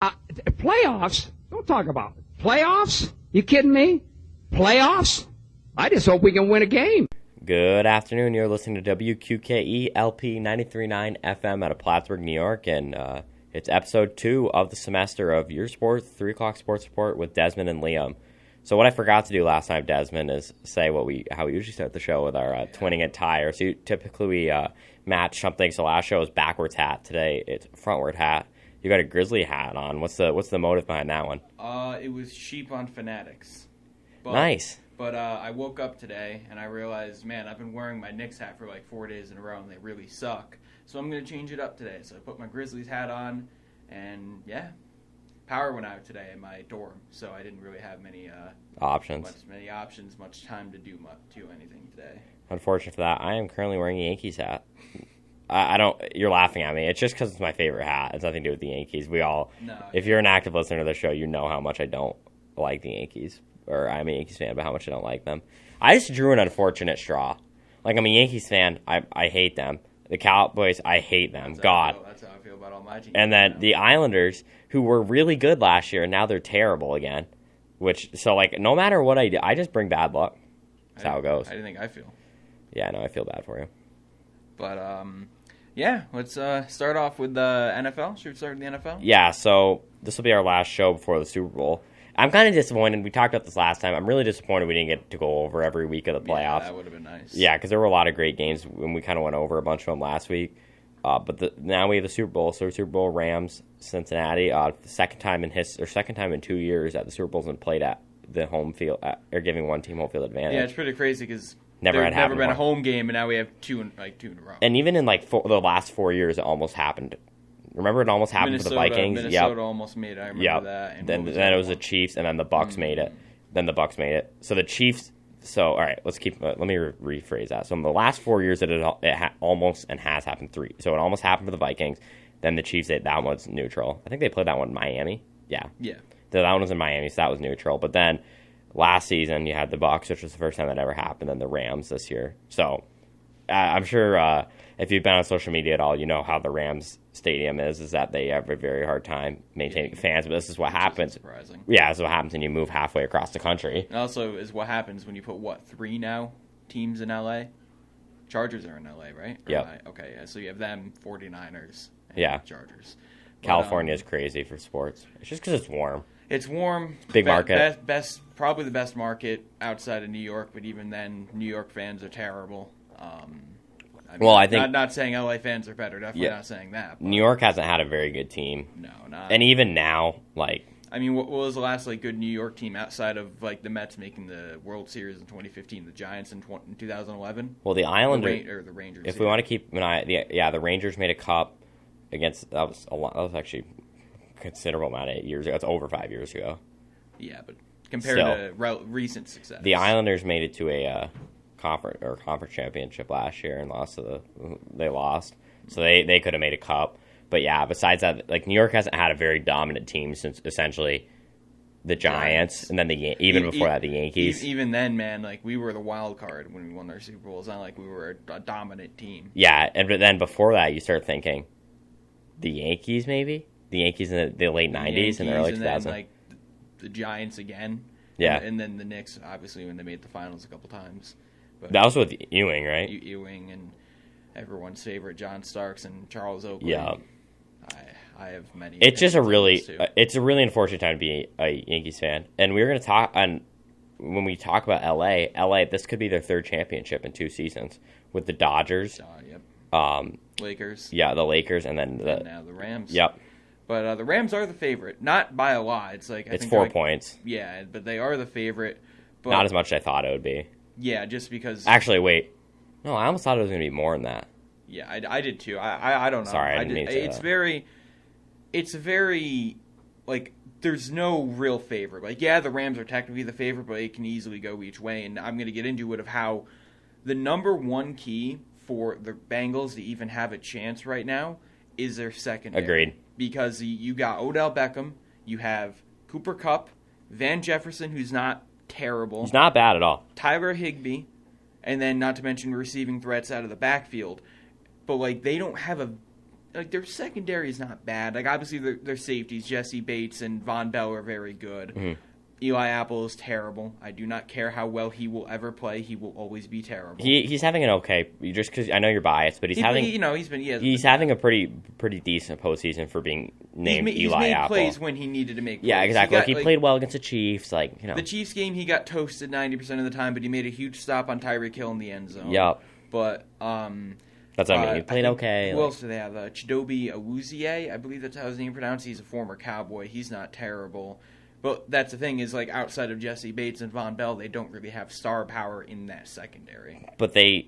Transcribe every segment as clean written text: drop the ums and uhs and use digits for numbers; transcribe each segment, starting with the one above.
Playoffs? Don't talk about it. Playoffs? You kidding me? Playoffs? I just hope we can win a game. Good afternoon. You're listening to WQKE LP 93.9 FM out of Plattsburgh, New York, and it's episode 2 of the semester of Your Sport, 3 o'clock Sports Report with Desmond and Liam. So what I forgot to do last time, Desmond, is say how we usually start the show with our twinning it tie. So typically we match something. So last show was backwards hat. Today it's frontward hat. You got a Grizzly hat on. What's the motive behind that one? It was sheep on Fanatics. Nice. But I woke up today and I realized, man, I've been wearing my Knicks hat for like 4 days in a row and they really suck. So I'm going to change it up today. So I put my Grizzlies hat on and, yeah, power went out today in my dorm. So I didn't really have many options, much time to do anything today. Unfortunate for that. I am currently wearing a Yankees hat. I don't. You're laughing at me. It's just because it's my favorite hat. It's nothing to do with the Yankees. If you're an active listener to the show, you know how much I don't like the Yankees. Or I'm a Yankees fan, but how much I don't like them. I just drew an unfortunate straw. Like, I'm a Yankees fan. I hate them. The Cowboys, I hate them. That's how I feel about all my teams. And then the Islanders, who were really good last year, and now they're terrible again. So, no matter what I do, I just bring bad luck. That's how it goes. How do you think I feel? Yeah, no, I feel bad for you. But, yeah, let's start off with the NFL. Should we start with the NFL? Yeah, so this will be our last show before the Super Bowl. I'm kind of disappointed. We talked about this last time. I'm really disappointed we didn't get to go over every week of the playoffs. Yeah, that would have been nice. Yeah, because there were a lot of great games, and we kind of went over a bunch of them last week. But now we have the Super Bowl. So Super Bowl, Rams, Cincinnati. Second time in 2 years that the Super Bowl's been played at the home field, or giving one team home field advantage. Yeah, it's pretty crazy because never been a home game, and now we have two in a row. And even in the last 4 years, it almost happened. Remember, it almost happened for the Vikings. Minnesota almost made it. I remember that. And then it was the Chiefs, and then the Bucks made it. So the Chiefs. So all right, let me rephrase that. So in the last 4 years, it almost and has happened 3. So it almost happened for the Vikings. Then the Chiefs. That one's neutral. I think they played that one in Miami. Yeah. So that one was in Miami, so that was neutral. But then last season, you had the Bucks, which was the first time that ever happened. Then the Rams this year. So I'm sure if you've been on social media at all, you know how the Rams stadium is that they have a very hard time maintaining fans. But this is what happens. Surprising. Yeah, this is what happens when you move halfway across the country. And also is what happens when you put, 3 now teams in LA? Chargers are in LA, right? Yeah. Okay, yeah. So you have them, 49ers, and Chargers. California is crazy for sports. It's just because it's warm. It's warm. Big market. Probably the best market outside of New York, but even then, New York fans are terrible. I think not saying LA fans are better. Definitely not saying that. But New York hasn't had a very good team. No, not. And even now, what was the last good New York team outside of the Mets making the World Series in 2015? The Giants in 2011. Well, the Islanders or the Rangers. If we want to keep an eye, the Rangers made a cup against that was a lot. That was actually a considerable amount of years ago. It's over 5 years ago. Yeah, but compared to recent success, the Islanders made it to a conference championship last year and they lost. So they could have made a cup. But yeah, besides that, New York hasn't had a very dominant team since essentially the Giants and then before that the Yankees. Even then, man, we were the wild card when we won our Super Bowl. It's not like we were a dominant team. Yeah, but then before that you start thinking the Yankees maybe? The Yankees in the late 90s and the early 2000s. Then, the Giants again. Yeah. And then the Knicks, obviously, when they made the finals a couple times. But that was with Ewing, right? Ewing and everyone's favorite John Starks and Charles Oakley. Yeah. I have many. It's just it's a really unfortunate time to be a Yankees fan. And we were going to talk when we talk about LA, this could be their 3rd championship in 2 seasons with the Dodgers. Yep. Lakers. Yeah, the Lakers and then now the Rams. Yep. But the Rams are the favorite, not by a lot. It's I think 4 points. Yeah, but they are the favorite. But not as much as I thought it would be. Yeah, just because. Actually, wait. No, I almost thought it was going to be more than that. Yeah, I did too. I don't know. Sorry, I didn't mean to. It's very there's no real favorite. The Rams are technically the favorite, but it can easily go each way. And I'm going to get into it of how the number one key for the Bengals to even have a chance right now is their secondary. Agreed. Because you got Odell Beckham, you have Cooper Kupp, Van Jefferson, who's not terrible. He's not bad at all. Tyler Higbee, and then not to mention receiving threats out of the backfield. But they don't have like their secondary is not bad. Like obviously their safeties, Jesse Bates and Von Bell are very good. Mm-hmm. Eli Apple is terrible. I do not care how well he will ever play. He will always be terrible. He's having an okay, just because I know you're biased, but he's having a pretty decent postseason for being named he's Eli made Apple. plays when he needed to make plays. Yeah, exactly. He played well against the Chiefs. The Chiefs game, he got toasted 90% of the time, but he made a huge stop on Tyreek Hill in the end zone. Yep. But that's what I mean. He played okay. Who else do they have? Chidobe Awuzie, I believe that's how his name pronounced. He's a former Cowboy. He's not terrible. But that's the thing is, like, outside of Jesse Bates and Von Bell, they don't really have star power in that secondary. But they've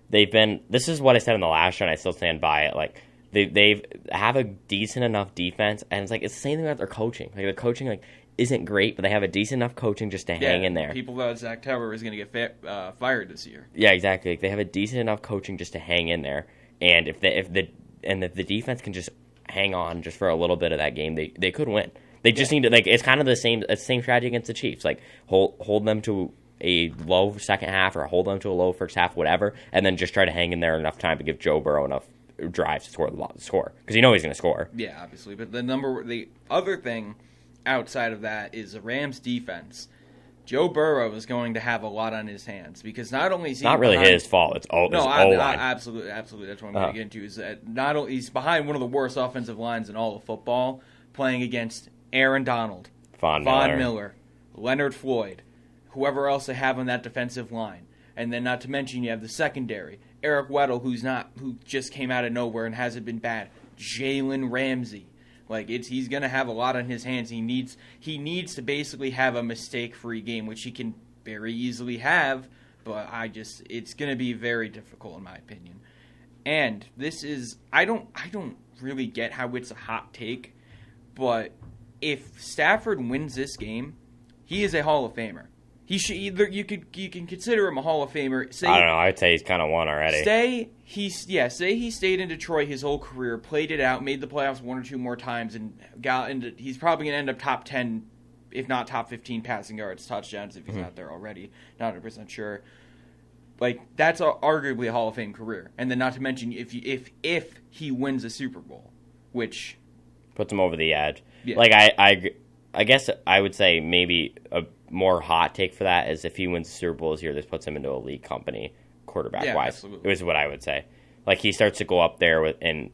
been. This is what I said in the last show, and I still stand by it. Like they have a decent enough defense, and it's the same thing about their coaching. Like the coaching isn't great, but they have a decent enough coaching just to hang in there. People thought Zach Taylor was going to get fired this year. Yeah, exactly. Like, they have a decent enough coaching just to hang in there, and if the defense can just hang on just for a little bit of that game, they could win. They just need to, it's kind of the same strategy against the Chiefs. Like, hold them to a low second half or hold them to a low first half, whatever, and then just try to hang in there enough time to give Joe Burrow enough drives to score because you know he's going to score. Yeah, obviously. But the other thing outside of that is the Rams' defense. Joe Burrow is going to have a lot on his hands because not only is he not really his fault. It's O-line. Absolutely. That's what I'm going to get into. Is that not only he's behind one of the worst offensive lines in all of football, playing against Aaron Donald, Von Miller, Leonard Floyd, whoever else they have on that defensive line, and then not to mention you have the secondary, Eric Weddle, who just came out of nowhere and hasn't been bad, Jalen Ramsey. He's gonna have a lot on his hands. He needs to basically have a mistake-free game, which he can very easily have. But it's gonna be very difficult in my opinion. And this is I don't really get how it's a hot take, but if Stafford wins this game, he is a Hall of Famer. He should you can consider him a Hall of Famer. I don't know. I'd say he's kind of won already. Say he stayed in Detroit his whole career, played it out, made the playoffs one or two more times, and got into. He's probably gonna end up top 10, if not top 15 passing yards, touchdowns if he's not there already. Not 100% sure. That's arguably a Hall of Fame career, and then not to mention if he wins a Super Bowl, which puts him over the edge. Yeah. I guess I would say maybe a more hot take for that is if he wins the Super Bowl this year, this puts him into elite company quarterback-wise. Yeah, absolutely. It was what I would say. He starts to go up there with, and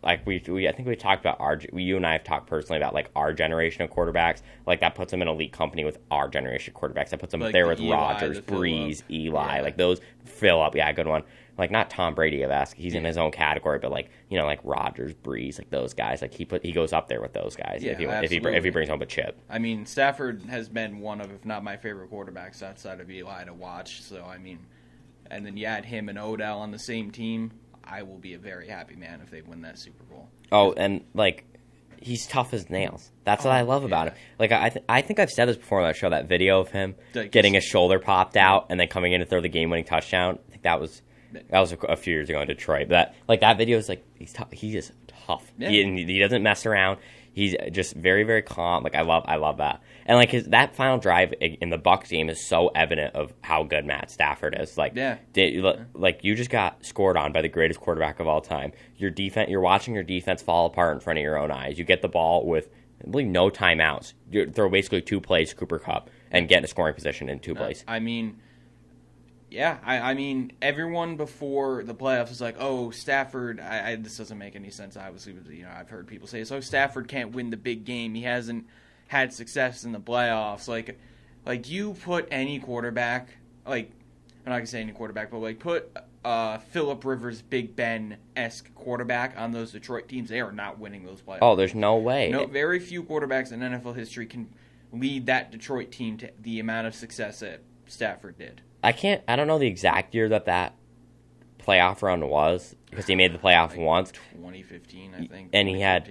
I think we talked about you and I have talked personally about our generation of quarterbacks. That puts him in elite company with our generation of quarterbacks. That puts him there with Rodgers, Breeze, Eli, yeah. Those fill up. Yeah, good one. Not Tom Brady-esque. He's in his own category, but Rodgers, Breeze, those guys. He goes up there with those guys. Yeah, if he brings home a chip. I mean, Stafford has been one of, if not my favorite quarterbacks outside of Eli to watch. So and then you add him and Odell on the same team, I will be a very happy man if they win that Super Bowl. Oh, and he's tough as nails. That's what I love about him. I think I've said this before on that show. That video of him getting his shoulder popped out and then coming in to throw the game-winning touchdown. I think that was a few years ago in Detroit. But that video is he's tough. He is tough. Yeah. He doesn't mess around. He's just very, very calm. I love that. And that final drive in the Bucs game is so evident of how good Matt Stafford is. You just got scored on by the greatest quarterback of all time. You're watching your defense fall apart in front of your own eyes. You get the ball with, I believe, no timeouts. You throw basically 2 plays to Cooper Kupp and get in a scoring position in 2 plays. Yeah, I mean, everyone before the playoffs was like, "Oh, Stafford." This doesn't make any sense. Obviously, I've heard people say, "So Stafford can't win the big game. He hasn't had success in the playoffs." You put any quarterback, I'm not gonna say any quarterback, but put Phillip Rivers, Big Ben-esque quarterback on those Detroit teams. They are not winning those playoffs. Oh, there's no way. No, very few quarterbacks in NFL history can lead that Detroit team to the amount of success that Stafford did. I don't know the exact year that playoff run was because he made the playoff once. 2015, I think. And he had,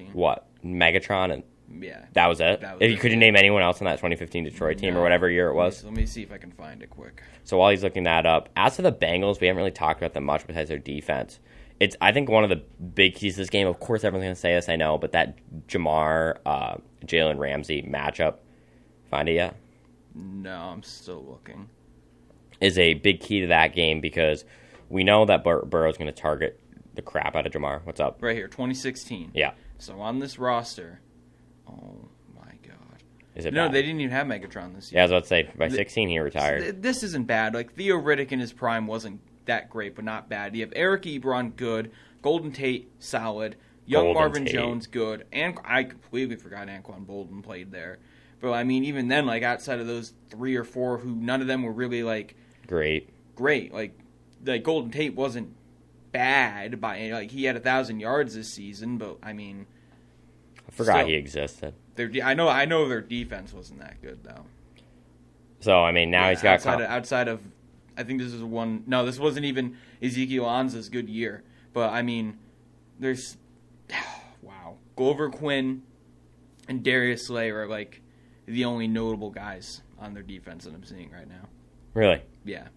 Megatron, and yeah, that was it? Could you name anyone else on that 2015 Detroit team or whatever year it was? Let me see if I can find it quick. So while he's looking that up, as for the Bengals, we haven't really talked about them much besides their defense. It's, I think, one of the big keys to this game, of course everyone's going to say this, I know, but that Jalen Ramsey matchup, find it yet? No, I'm still looking. Is a big key to that game because we know that Burrow's going to target the crap out of Jamar. What's up? Right here, 2016. Yeah. So on this roster, oh my God. Is it No, bad? they didn't even have Megatron this Yeah, I year. was about to say, by 16 he retired. This isn't bad. Like, Theo Riddick in his prime wasn't that great, but not bad. You have Eric Ebron, good. Golden Tate, solid. Young Golden Marvin Tate. Jones, good. And I completely forgot Anquan Bolden played there. But, I mean, even then, like, outside of those 3 or 4 who none of them were really, like, Great. Like Golden Tate wasn't bad by, like, he had 1,000 yards this season, but, I mean, I forgot still, he existed. I know their defense wasn't that good, though. So, I mean, now he's got... outside of, I think this is one. No, this wasn't even Ezekiel Anza's good year. But I mean, there's wow, Glover Quinn and Darius Slay are like the only notable guys on their defense that I'm seeing right now. Really? Yeah.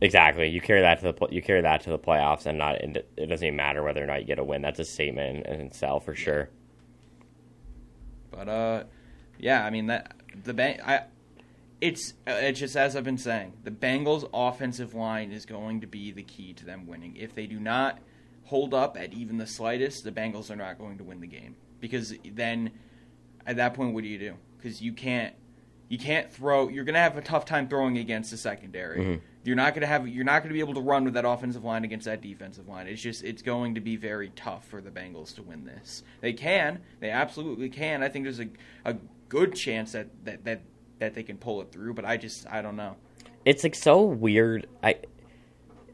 Exactly. You carry that to the playoffs, and it doesn't even matter whether or not you get a win. That's a statement in itself for sure. But yeah, I mean it's just as I've been saying, the Bengals' offensive line is going to be the key to them winning. If they do not hold up at even the slightest, the Bengals are not going to win the game. Because then, at that point, what do you do? Because you can't throw. You're going to have a tough time throwing against the secondary. Mm-hmm. You're not going to be able to run with that offensive line against that defensive line. It's going to be very tough for the Bengals to win this. They absolutely can. I think there's a good chance that they can pull it through, but I don't know. It's like so weird.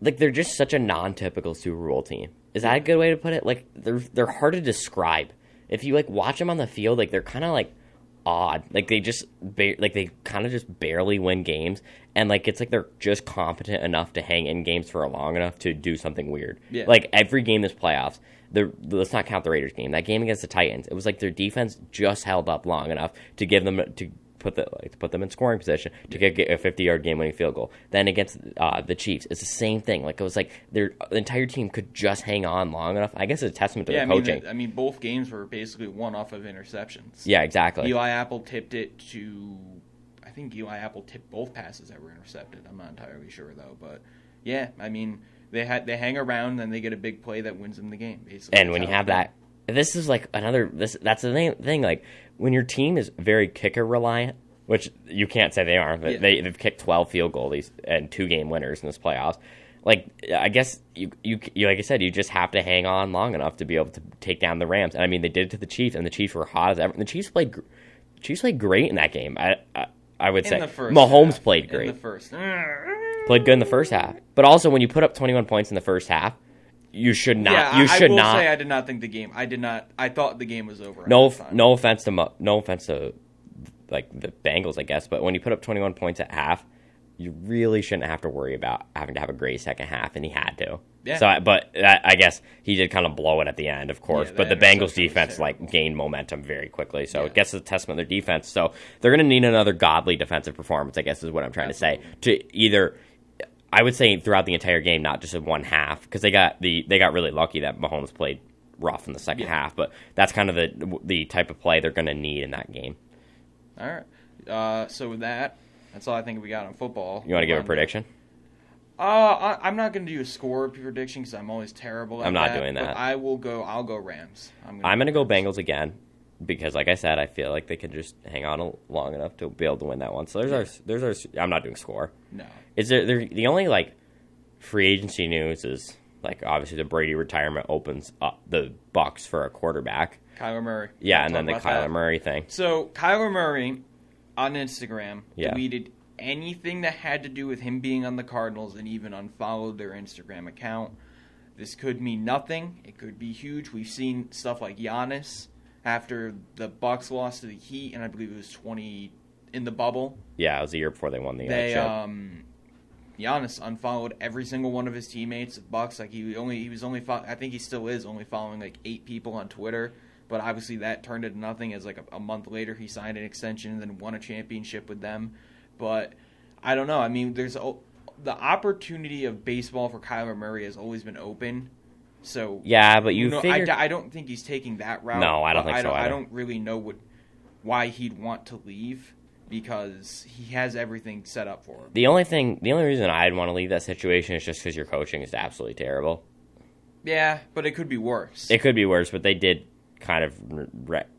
They're just such a non-typical Super Bowl team. Is that a good way to put it? Like they're hard to describe. If you like watch them on the field, like they're kind of like odd. Like they just they kind of just barely win games, and like it's like they're just competent enough to hang in games for long enough to do something weird. Yeah. Like every game this playoffs. Let's not count the Raiders game. That game against the Titans, it was like their defense just held up long enough to give them to put them in scoring position to get a 50-yard game-winning field goal. Then against the Chiefs, it's the same thing. Like it was like the entire team could just hang on long enough. I guess it's a testament to their coaching. I mean, both games were basically one off of interceptions. Yeah, exactly. Eli Apple tipped it to. I think Eli Apple tipped both passes that were intercepted. I'm not entirely sure though, but yeah, I mean they hang around and they get a big play that wins them the game. Basically, and when you have that. This is like that's the thing. Like when your team is very kicker reliant, which you can't say they aren't. But they've kicked 12 field goals and 2-game winners in this playoffs. Like I guess you like I said, you just have to hang on long enough to be able to take down the Rams. And I mean they did it to the Chiefs, and the Chiefs were hot as ever. And the Chiefs played great in that game. I would say Mahomes played great. In the first. Played good in the first half, but also when you put up 21 points in the first half. You should not. Yeah, you should not. I will say I did not think the game. I did not. I thought the game was over. No offense to like the Bengals, I guess. But when you put up 21 points at half, you really shouldn't have to worry about having to have a great second half, and he had to. Yeah. So, I guess he did kind of blow it at the end, of course. Yeah, but the Bengals defense gained momentum very quickly. So I guess it's a testament to their defense. So they're going to need another godly defensive performance, I guess, is what I'm trying to say. To either. I would say throughout the entire game, not just in one half, because they got really lucky that Mahomes played rough in the second half. But that's kind of the type of play they're going to need in that game. All right. So with that's all I think we got on football. You want to give a prediction? I'm not going to do a score prediction because I'm always terrible at that. I'm not doing that. But I'll go Rams. I'm going to go Bengals again. Because, like I said, I feel like they can just hang on long enough to be able to win that one. So there's our. I'm not doing score. No. Is there the only like free agency news is like obviously the Brady retirement opens up the Bucks for a quarterback. Kyler Murray. Yeah, and then the Kyler Murray thing. So Kyler Murray on Instagram Yeah. deleted anything that had to do with him being on the Cardinals and even unfollowed their Instagram account. This could mean nothing. It could be huge. We've seen stuff like Giannis after the Bucks lost to the Heat, and I believe it was 20 in the bubble. Yeah, it was the year before they won the chip. Giannis unfollowed every single one of his teammates. Bucks, like he was only I think he still is only following like 8 people on Twitter. But obviously that turned into nothing. As like a month later, he signed an extension and then won a championship with them. But I don't know. I mean, there's the opportunity of baseball for Kyler Murray has always been open. So yeah, but I don't think he's taking that route. No, I don't think so either. I don't really know why he'd want to leave because he has everything set up for him. The only reason I'd want to leave that situation is just because your coaching is absolutely terrible. Yeah, but it could be worse. It could be worse, but they did kind of.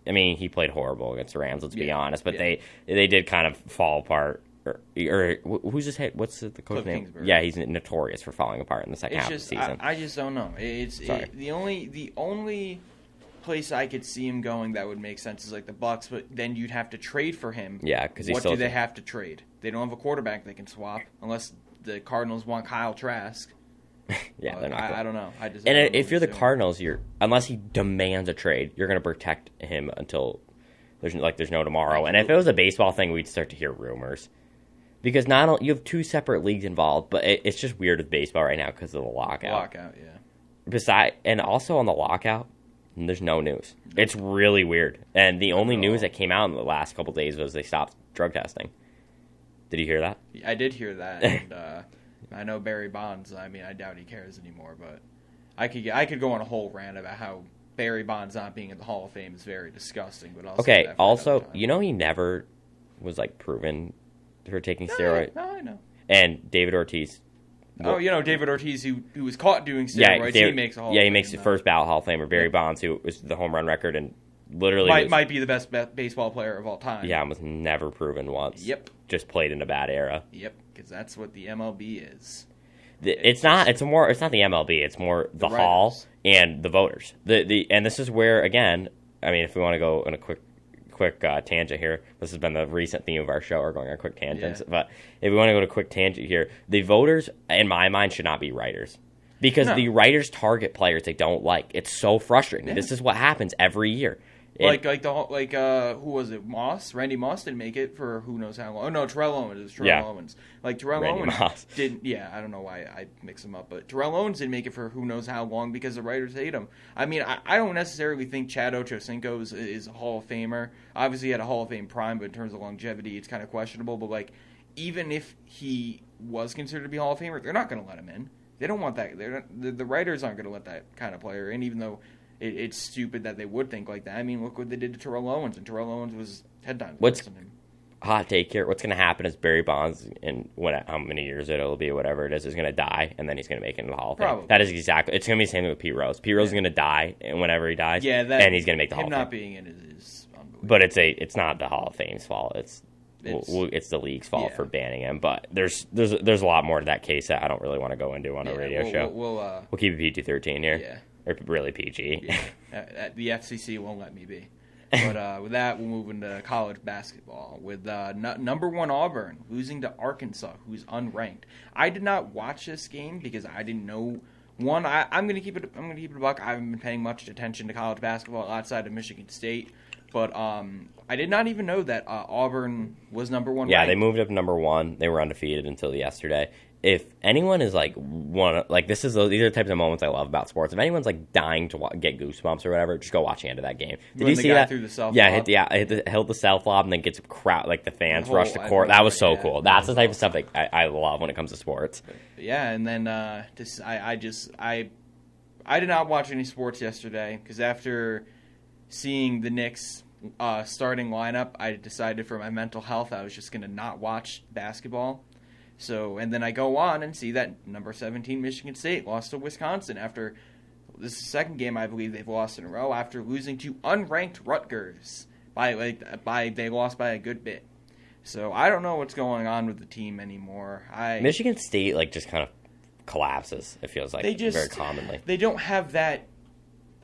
I mean, he played horrible against the Rams. Let's be honest, but they did kind of fall apart. Or who's his head? What's the coach name? Kingsbury. Yeah, he's notorious for falling apart in the second half of the season. I just don't know. The only place I could see him going that would make sense is like the Bucks, but then you'd have to trade for him. Yeah, because what do they have to trade? They don't have a quarterback they can swap unless the Cardinals want Kyle Trask. Yeah, they're not. I don't know. If you're the Cardinals, unless he demands a trade, you're going to protect him until there's no tomorrow. And if it was a baseball thing, we'd start to hear rumors. Because you have two separate leagues involved, but it's just weird with baseball right now because of the lockout. And also on the lockout, there's no news. It's really weird. And the only news that came out in the last couple of days was they stopped drug testing. Did you hear that? I did hear that. And I know Barry Bonds. I mean, I doubt he cares anymore, but I could go on a whole rant about how Barry Bonds not being in the Hall of Fame is very disgusting. But also, he never was proven for taking steroids. No, I know. And David Ortiz. David Ortiz, who was caught doing steroids, he makes a Hall of Fame. Yeah, he makes the first ballot Hall of Famer. Barry Bonds, who was the home run record and literally might be the best baseball player of all time. Yeah, was never proven once. Yep. Just played in a bad era. Yep, because that's what the MLB is. It's not the MLB. It's more the Hall and the voters. And this is where, again, I mean, if we want to go on a quick tangent here. This has been the recent theme of our show. We're going on quick tangents. Yeah. But if we want to go to a quick tangent here, the voters, in my mind, should not be writers. Because the writers target players they don't like. It's so frustrating. Yeah. This is what happens every year. Who was it? Moss? Randy Moss didn't make it for who knows how long. Oh no, Terrell Owens. It was Terrell Owens. Terrell Owens didn't. Yeah, I don't know why I mix them up, but Terrell Owens didn't make it for who knows how long because the writers hate him. I mean, I don't necessarily think Chad Ochocinco is a Hall of Famer. Obviously, he had a Hall of Fame prime, but in terms of longevity, it's kind of questionable. But even if he was considered to be Hall of Famer, they're not going to let him in. They don't want that. The writers aren't going to let that kind of player in, even though. It's stupid that they would think like that. I mean, look what they did to Terrell Owens, and Terrell Owens was head time. What's hot take here? What's going to happen is Barry Bonds, in how many years it'll be, whatever it is going to die, and then he's going to make it into the Hall of Fame. Probably. That is exactly. It's going to be the same thing with Pete Rose. Pete Rose is going to die, and whenever he dies, and he's going to make the Hall of Fame. Him not being in is unbelievable. But it's not the Hall of Fame's fault. It's the league's fault for banning him. But there's a lot more to that case that I don't really want to go into on a radio show. We'll keep it PG-13 here. Yeah. Or really PG. Yeah. The FCC won't let me be. But with that, we'll move into college basketball with number 1 Auburn losing to Arkansas, who's unranked. I did not watch this game because I didn't know. One, I'm going to keep it. I'm going to keep it a buck. I haven't been paying much attention to college basketball outside of Michigan State, but I did not even know that Auburn was number 1. Yeah, ranked. They moved up to number 1. They were undefeated until yesterday. If anyone is these are the types of moments I love about sports. If anyone's dying to get goosebumps or whatever, just go watch the end of that game. Did you see that? Through the self lob? Held the self lob and then gets a crowd the fans rush the court. That was so cool. That's the type of stuff I love when it comes to sports. Yeah, and then I did not watch any sports yesterday because after seeing the Knicks starting lineup, I decided for my mental health I was just going to not watch basketball. So, and then I go on and see that number 17 Michigan State lost to Wisconsin after this is the second game I believe they've lost in a row after losing to unranked Rutgers they lost by a good bit. So I don't know what's going on with the team anymore. Michigan State just kind of collapses. It feels like very commonly. They don't have that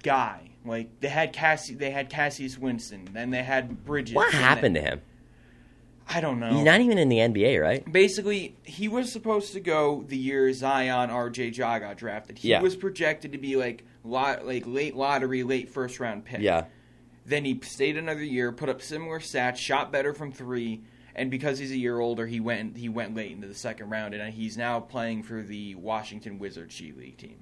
guy. They had Cassius Winston, then they had Bridges. What happened to him? I don't know. He's not even in the NBA, right? Basically, he was supposed to go the year Zion RJ Ja got drafted. He was projected to be late lottery, late first round pick. Yeah. Then he stayed another year, put up similar stats, shot better from 3, and because he's a year older, he went late into the second round, and he's now playing for the Washington Wizards G League team.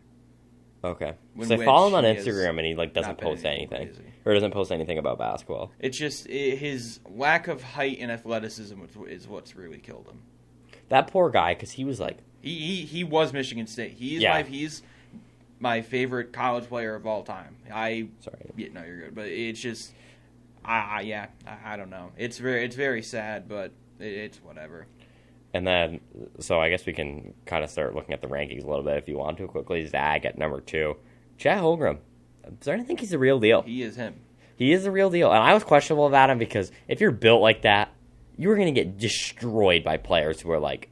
Okay. So I follow him on Instagram, and he doesn't post anything, or doesn't post anything about basketball. It's just his lack of height and athleticism is what's really killed him. That poor guy, because he was he was Michigan State. He's my favorite college player of all time. Sorry. Yeah, no, you're good. But it's just, I don't know. It's very sad, but it's whatever. And then, so I guess we can kind of start looking at the rankings a little bit if you want to quickly. Zag at number 2, Chet Holgrim. I'm starting to think he's the real deal. He is him. He is the real deal. And I was questionable about him because if you're built like that, you were going to get destroyed by players who are like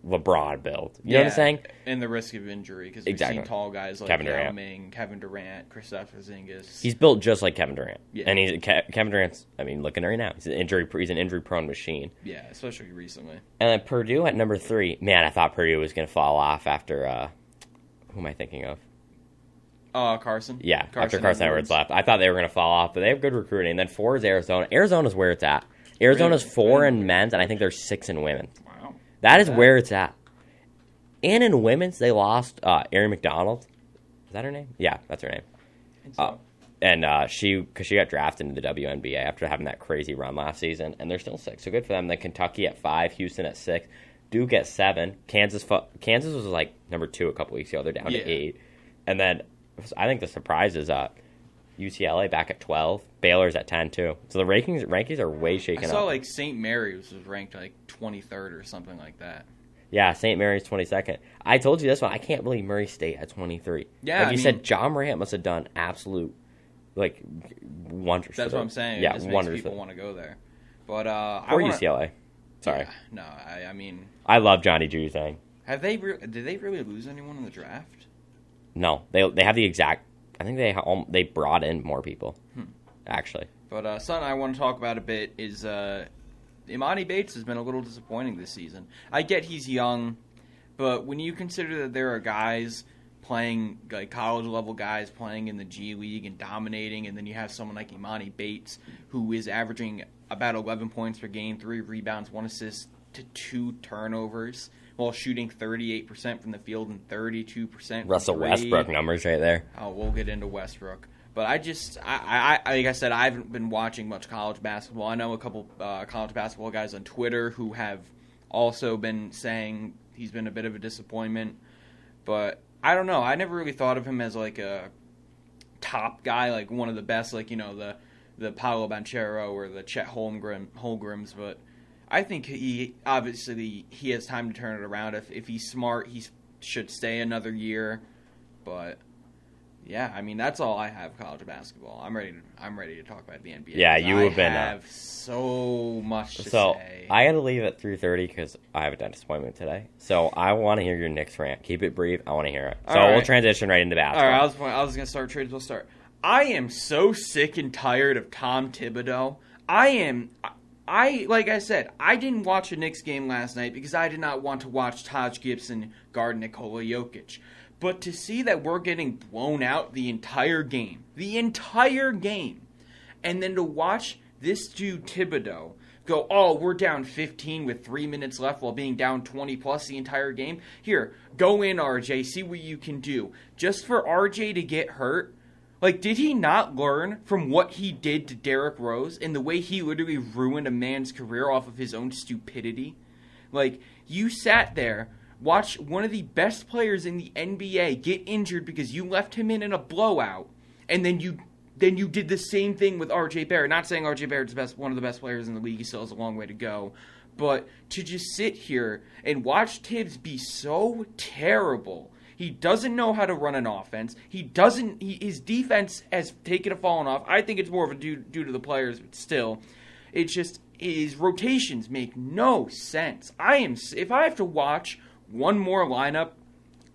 LeBron build. You know what I'm saying? And the risk of injury, because we've seen tall guys like Kevin Yao Durant. Ming, Kevin Durant, Kristaps Porzingis. He's built just like Kevin Durant. Yeah. And Kevin Durant's, I mean, looking right now. He's an injury-prone machine. Yeah, especially recently. And then Purdue at number 3. Man, I thought Purdue was going to fall off after, who am I thinking of? Carson. Yeah, after Carson Edwards left. I thought they were going to fall off, but they have good recruiting. And then 4 is Arizona. Arizona's where it's at. Arizona's 4 in men's, and I think they're 6 in women's. Wow. That is where it's at. And in women's, they lost Erin McDonald. Is that her name? Yeah, that's her name. And she got drafted into the WNBA after having that crazy run last season, and they're still 6. So good for them. Then Kentucky at 5, Houston at 6, Duke at 7. Kansas was like number 2 a couple weeks ago. They're down to 8. And then I think the surprise is UCLA back at 12. Baylor's at 10 too. So the rankings are way shaken up. I saw like St. Mary's was ranked like 23rd or something like that. Yeah, St. Mary's 22nd. I told you this one. I can't believe Murray State at 23. Yeah, like you said, John Morant must have done absolute like wonders. That's what I'm saying. Yeah, it just wonders. Makes people want to go there. But or UCLA. Sorry. Yeah, no, I mean, I love Johnny Juzang. did they really lose anyone in the draft? No, they have the exact. I think they brought in more people, actually. But something I want to talk about a bit is Imani Bates has been a little disappointing this season. I get he's young, but when you consider that there are guys playing, like college-level guys playing in the G League and dominating, and then you have someone like Imani Bates who is averaging about 11 points per game, 3 rebounds, 1 assist to 2 turnovers, while shooting 38% from the field and 32% from Russell Westbrook numbers right there. Oh, we'll get into Westbrook. But I like I said, I haven't been watching much college basketball. I know a couple college basketball guys on Twitter who have also been saying he's been a bit of a disappointment. But I don't know. I never really thought of him as like a top guy, like one of the best, like, you know, the Paolo Banchero or the Chet Holmgrams. But I think he has time to turn it around. If he's smart, he should stay another year. But yeah, I mean, that's all I have college basketball. I'm ready to talk about the NBA. Yeah, you have been. I have so much to say. So I got to leave at 3:30 because I have a dentist appointment today. So I want to hear your Knicks rant. Keep it brief. I want to hear it. So we'll transition right into basketball. All right, I was going to start trades. We'll start. I am so sick and tired of Tom Thibodeau. Like I said, I didn't watch a Knicks game last night because I did not want to watch Taj Gibson guard Nikola Jokic. But to see that we're getting blown out the entire game, and then to watch this dude Thibodeau go, oh, we're down 15 with 3 minutes left while being down 20 plus the entire game. Here, go in, RJ, see what you can do. Just for RJ to get hurt. Like, did he not learn from what he did to Derrick Rose and the way he literally ruined a man's career off of his own stupidity? Like, you sat there, watched one of the best players in the NBA get injured because you left him in a blowout, and then you did the same thing with RJ Barrett. Not saying RJ Barrett's one of the best players in the league. He still has a long way to go. But to just sit here and watch Tibbs be so terrible. He doesn't know how to run an offense. His defense has taken a falling off. I think it's more of a due to the players, but still. It's just his rotations make no sense. If I have to watch one more lineup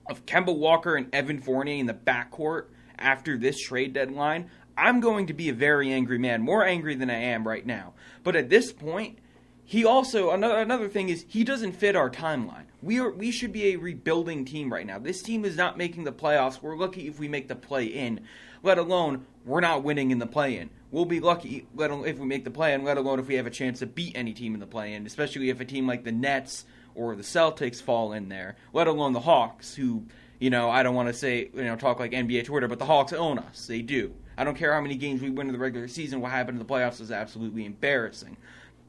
of Kemba Walker and Evan Fournier in the backcourt after this trade deadline, I'm going to be a very angry man, more angry than I am right now. But at this point, he also, another thing is, he doesn't fit our timeline. We should be a rebuilding team right now. This team is not making the playoffs. We're lucky if we make the play-in, let alone we're not winning in the play-in. We'll be lucky if we make the play-in, let alone if we have a chance to beat any team in the play-in, especially if a team like the Nets or the Celtics fall in there, let alone the Hawks, who, I don't want to say, talk like NBA Twitter, but the Hawks own us. They do. I don't care how many games we win in the regular season. What happened in the playoffs is absolutely embarrassing.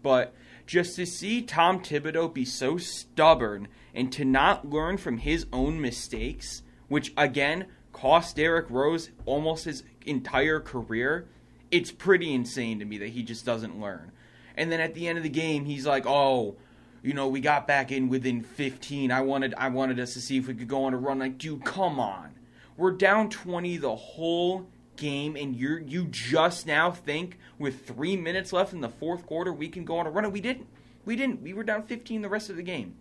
But just to see Tom Thibodeau be so stubborn and to not learn from his own mistakes, which, again, cost Derrick Rose almost his entire career, it's pretty insane to me that he just doesn't learn. And then at the end of the game, he's like, oh, we got back in within 15. I wanted us to see if we could go on a run. Like, dude, come on. We're down 20 the whole game, and you just now think with 3 minutes left in the fourth quarter we can go on a run, and we didn't. We were down 15 the rest of the game.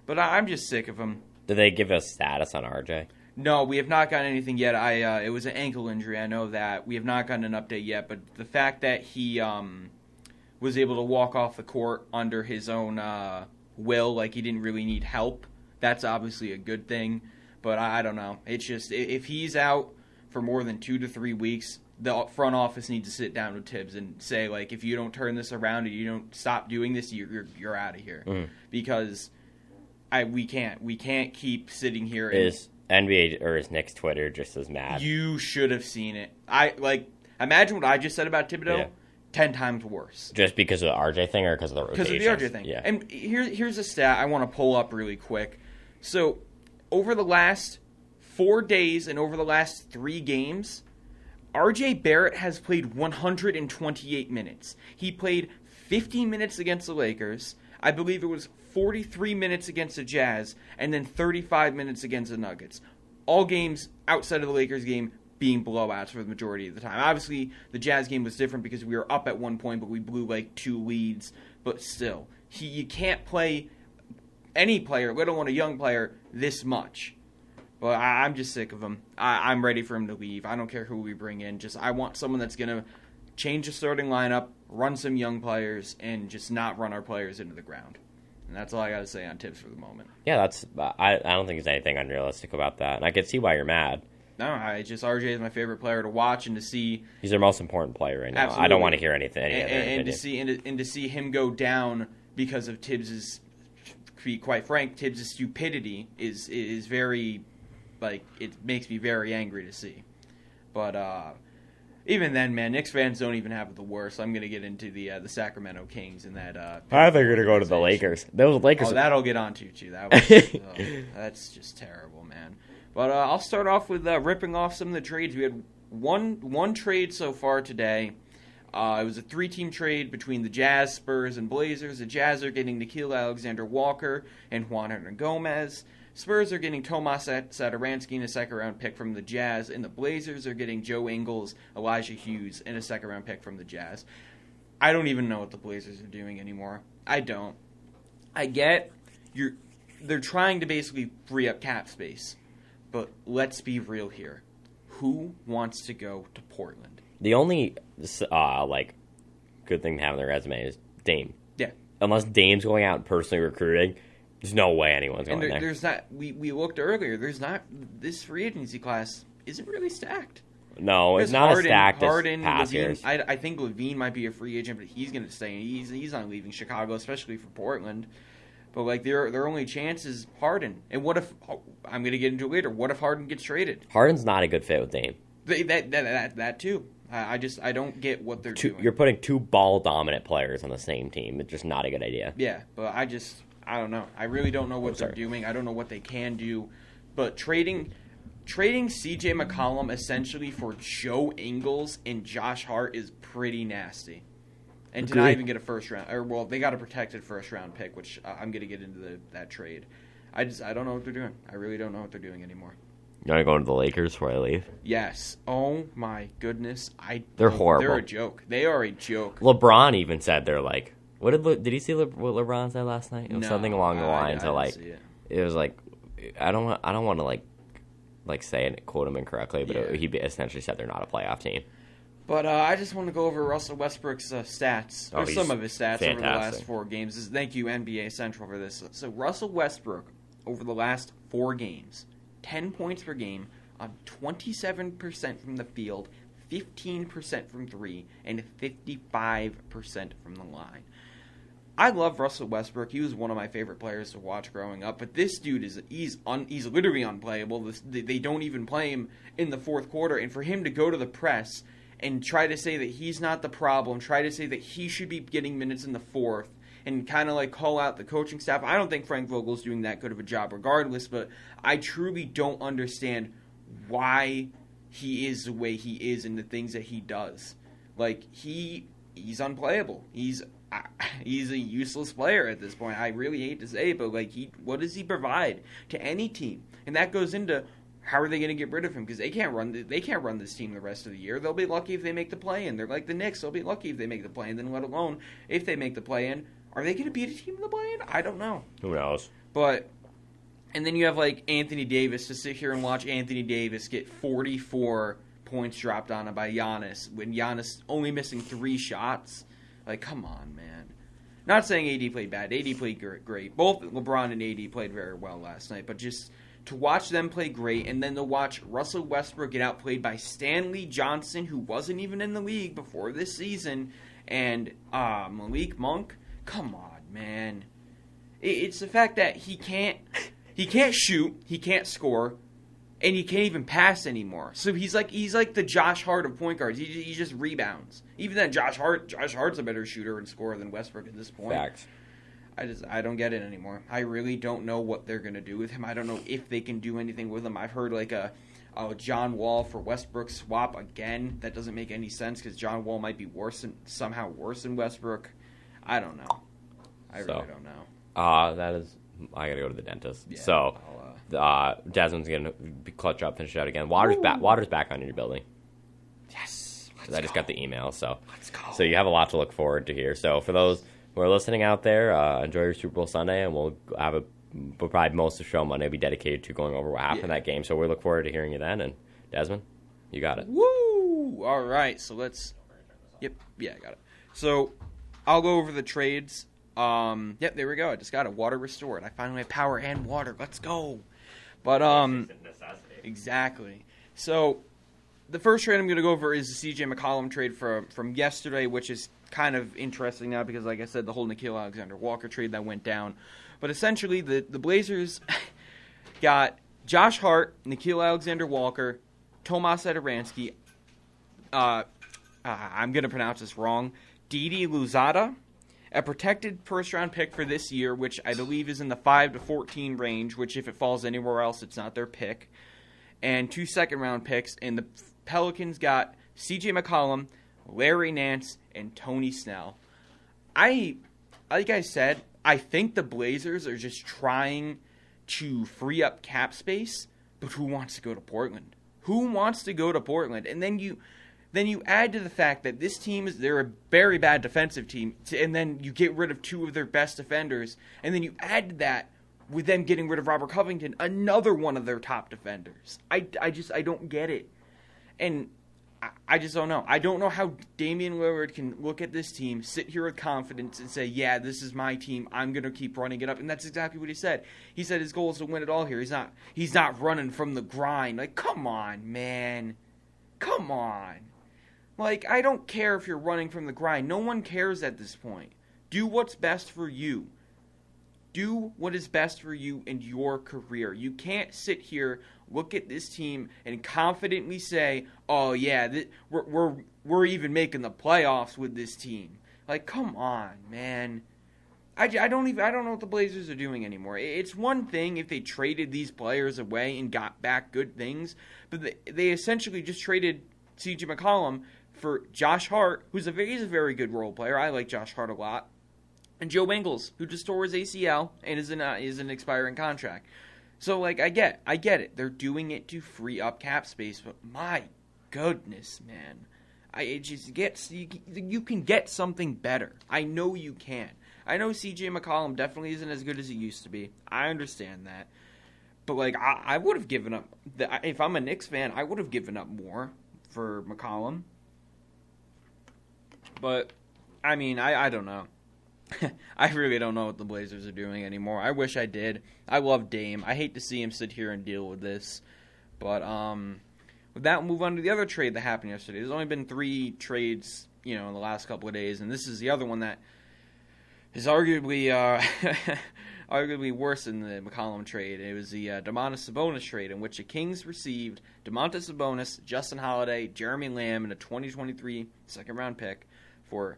But I'm just sick of him. Did they give us status on RJ? No, we have not gotten anything yet. It was an ankle injury. I know that. We have not gotten an update yet, but the fact that he was able to walk off the court under his own will, like he didn't really need help, that's obviously a good thing. But I don't know. It's just, if he's out for more than 2 to 3 weeks, the front office needs to sit down with Tibbs and say, like, if you don't turn this around and you don't stop doing this, you're out of here. Because we can't keep sitting here. Is NBA or is Knicks Twitter just as mad? You should have seen it. Imagine what I just said about Thibodeau. Yeah. 10 times worse. Just because of the RJ thing or because of the rotation? Because of the RJ thing. Yeah. And here's a stat I want to pull up really quick. So, over the last 4 days and over the last 3 games, RJ Barrett has played 128 minutes. He played 50 minutes against the Lakers. I believe it was 43 minutes against the Jazz, and then 35 minutes against the Nuggets. All games outside of the Lakers game being blowouts for the majority of the time. Obviously, the Jazz game was different because we were up at one point, but we blew like 2 leads. But still, you can't play any player, let alone a young player, this much. But I'm just sick of him. I'm ready for him to leave. I don't care who we bring in. I want someone that's going to change the starting lineup, run some young players, and just not run our players into the ground. And that's all I got to say on Tibbs for the moment. Yeah, I don't think there's anything unrealistic about that. And I can see why you're mad. No, RJ is my favorite player to watch and to see. He's their most important player right now. Absolutely. I don't want to hear anything. To see him go down because of Tibbs's, to be quite frank, Tibbs's stupidity is very, it makes me very angry to see. But even then, man, Knicks fans don't even have it the worst. I'm going to get into the Sacramento Kings and that. I think you're going to go to the Lakers. Those Lakers. Oh, that'll get onto too. That's just terrible, man. But I'll start off with ripping off some of the trades. We had one trade so far today. It was a 3-team trade between the Jazz, Spurs, and Blazers. The Jazz are getting Nickeil Alexander-Walker and Juan Hernan-Gomez. Spurs are getting Tomas Satoransky and a second-round pick from the Jazz. And the Blazers are getting Joe Ingles, Elijah Hughes, and a second-round pick from the Jazz. I don't even know what the Blazers are doing anymore. I don't. I get they're trying to basically free up cap space. But let's be real here. Who wants to go to Portland? The only good thing to have on their resume is Dame. Yeah. Unless Dame's going out and personally recruiting, there's no way anyone's going there. There's not. We looked earlier. There's not. This free agency class isn't really stacked. No, it's not as stacked as past years. I think Levine might be a free agent, but he's going to stay. He's not leaving Chicago, especially for Portland. But their only chance is Harden. And what if I'm going to get into it later? What if Harden gets traded? Harden's not a good fit with Dame. That too. I don't get what they're doing. You're putting 2 ball dominant players on the same team. It's just not a good idea. Yeah, but I don't know. I really don't know what they're doing. I don't know what they can do. But trading C.J. McCollum essentially for Joe Ingles and Josh Hart is pretty nasty. And to not even get a first round, they got a protected first round pick, which I'm going to get into that trade. I don't know what they're doing. I really don't know what they're doing anymore. You want to go to the Lakers before I leave? Yes. Oh my goodness. They're horrible. They're a joke. They are a joke. LeBron even said they're like. Did you see what LeBron said last night? It was something along the lines of it was like I don't want to say it, quote him incorrectly, but he essentially said they're not a playoff team. But I just want to go over Russell Westbrook's stats, or some of his stats over the last 4 games. Thank you, NBA Central, for this. So Russell Westbrook, over the last 4 games, 10 points per game on 27% from the field, 15% from 3, and 55% from the line. I love Russell Westbrook. He was one of my favorite players to watch growing up. But this dude he's literally unplayable. They don't even play him in the fourth quarter. And for him to go to the press and try to say that he's not the problem, try to say that he should be getting minutes in the fourth, and kind of call out the coaching staff. I don't think Frank Vogel's doing that good of a job regardless, but I truly don't understand why he is the way he is and the things that he does. He's unplayable. He's a useless player at this point. I really hate to say it, but what does he provide to any team? And that goes into how are they going to get rid of him? Because they can't run this team the rest of the year. They'll be lucky if they make the play-in. They're like the Knicks. They'll be lucky if they make the play-in. Then let alone if they make the play-in. Are they going to beat a team in the play-in? I don't know. Who knows? But and then you have like Anthony Davis to sit here and watch Anthony Davis get 44 points dropped on him by Giannis when Giannis only missing 3 shots. Like, come on, man. Not saying AD played bad. AD played great. Both LeBron and AD played very well last night. But just to watch them play great, and then to watch Russell Westbrook get outplayed by Stanley Johnson, who wasn't even in the league before this season, and Malik Monk. Come on, man. It's the fact that he can't shoot, he can't score, and he can't even pass anymore. So he's like the Josh Hart of point guards. He just rebounds. Even then, Josh Hart's a better shooter and scorer than Westbrook at this point. Facts. I don't get it anymore. I really don't know what they're gonna do with him. I don't know if they can do anything with him. I've heard like a John Wall for Westbrook swap again. That doesn't make any sense because John Wall might be somehow worse than Westbrook. I don't know. I really don't know. That is. I gotta go to the dentist. Yeah, so, Desmond's gonna clutch up, finish it out again. Water's back on your building. Yes. I just got the email, so Let's go. So you have a lot to look forward to here. So for those who are listening out there, enjoy your Super Bowl Sunday, and we'll probably most of the show Monday will be dedicated to going over what happened in that game. So we look forward to hearing you then. And Desmond, you got it. Woo! All right, so let's. Yep, yeah, I got it. So I'll go over the trades. Yep, there we go. I just got it. Water restored. I finally have power and water. Let's go. But exactly. So the first trade I'm going to go over is the C.J. McCollum trade from yesterday, which is kind of interesting now because, like I said, the whole Nickeil Alexander-Walker trade that went down. But essentially, the Blazers got Josh Hart, Nickeil Alexander-Walker, Tomas Satoransky, I'm going to pronounce this wrong, Didi Louzada, a protected first-round pick for this year, which I believe is in the 5 to 14 range, which if it falls anywhere else, it's not their pick, and 2 second-round picks. And the Pelicans got C.J. McCollum, Larry Nance, and Tony Snell. Like I said, I think the Blazers are just trying to free up cap space, but who wants to go to Portland? Who wants to go to Portland? And then you add to the fact that this team they're a very bad defensive team, and then you get rid of 2 of their best defenders, and then you add to that with them getting rid of Robert Covington, another one of their top defenders. I don't get it. And I just don't know. I don't know how Damian Lillard can look at this team, sit here with confidence, and say, yeah, this is my team. I'm going to keep running it up. And that's exactly what he said. He said his goal is to win it all here. He's not running from the grind. Like, come on, man. Come on. Like, I don't care if you're running from the grind. No one cares at this point. Do what's best for you. Do what is best for you in your career. You can't sit here, look at this team, and confidently say, "Oh yeah, we're even making the playoffs with this team." Like, come on, man. I don't know what the Blazers are doing anymore. It's one thing if they traded these players away and got back good things, but they essentially just traded C.J. McCollum for Josh Hart, he's a very good role player. I like Josh Hart a lot. And Joe Ingles, who just tore his ACL and is an expiring contract. So, like, I get it. They're doing it to free up cap space, but my goodness, man. You can get something better. I know you can. I know C.J. McCollum definitely isn't as good as he used to be. I understand that. But, like, I would have given up. If I'm a Knicks fan, I would have given up more for McCollum. But, I mean, I don't know. I really don't know what the Blazers are doing anymore. I wish I did. I love Dame. I hate to see him sit here and deal with this. But with that, we'll move on to the other trade that happened yesterday. There's only been 3 trades, in the last couple of days, and this is the other one that is arguably worse than the McCollum trade. It was the Domantas Sabonis trade, in which the Kings received Domantas Sabonis, Justin Holiday, Jeremy Lamb, and a 2023 second-round pick for...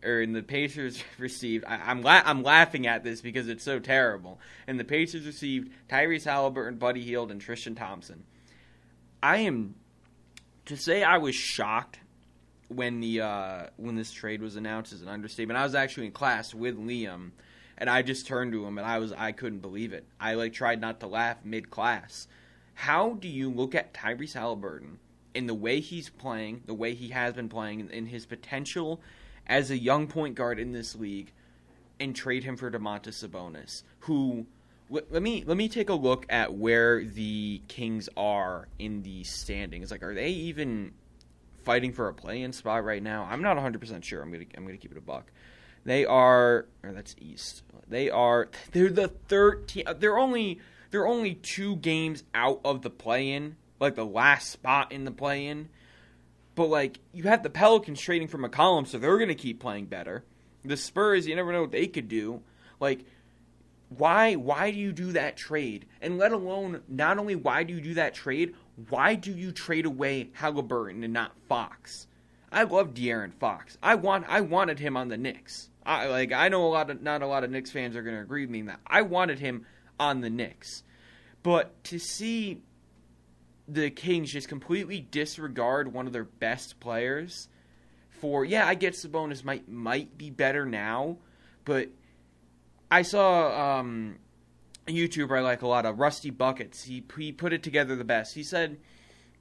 and the Pacers received... I'm laughing at this because it's so terrible. And the Pacers received Tyrese Halliburton, Buddy Hield, and Tristan Thompson. To say I was shocked when this trade was announced is an understatement. I was actually in class with Liam And I just turned to him, and I couldn't believe it. I like tried not to laugh mid-class. How do you look at Tyrese Halliburton in the way he's playing, the way he has been playing, and his potential as a young point guard in this league, and trade him for Domantas Sabonis, who... Let me take a look at where the Kings are in the standings. Like, are they even fighting for a play-in spot right now? I'm not 100% sure. I'm gonna keep it a buck. They are, or that's East. They're the 13th. They're only 2 games out of the play-in, like the last spot in the play-in. But like, you have the Pelicans trading for McCollum, so they're gonna keep playing better. The Spurs, you never know what they could do. Like, why do you do that trade? And let alone, not only why do you do that trade, why do you trade away Halliburton and not Fox? I love De'Aaron Fox. I wanted him on the Knicks. I know not a lot of Knicks fans are going to agree with me in that. I wanted him on the Knicks. But to see the Kings just completely disregard one of their best players for, yeah, I get Sabonis might be better now, but I saw a YouTuber I like a lot of, Rusty Buckets. He put it together the best. He said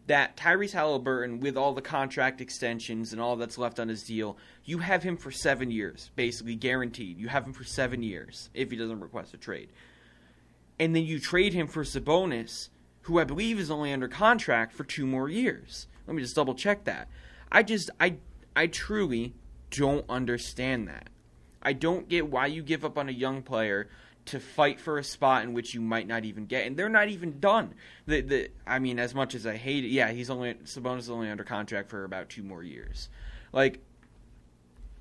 that Tyrese Halliburton, with all the contract extensions and all that's left on his deal, you have him for 7 years, basically guaranteed. You have him for 7 years if he doesn't request a trade. And then you trade him for Sabonis, who I believe is only under contract for 2 more years. Let me just double check that. I truly don't understand that. I don't get why you give up on a young player to fight for a spot in which you might not even get, and they're not even done. I mean, as much as I hate it, yeah, Sabonis is only under contract for about 2 more years. Like,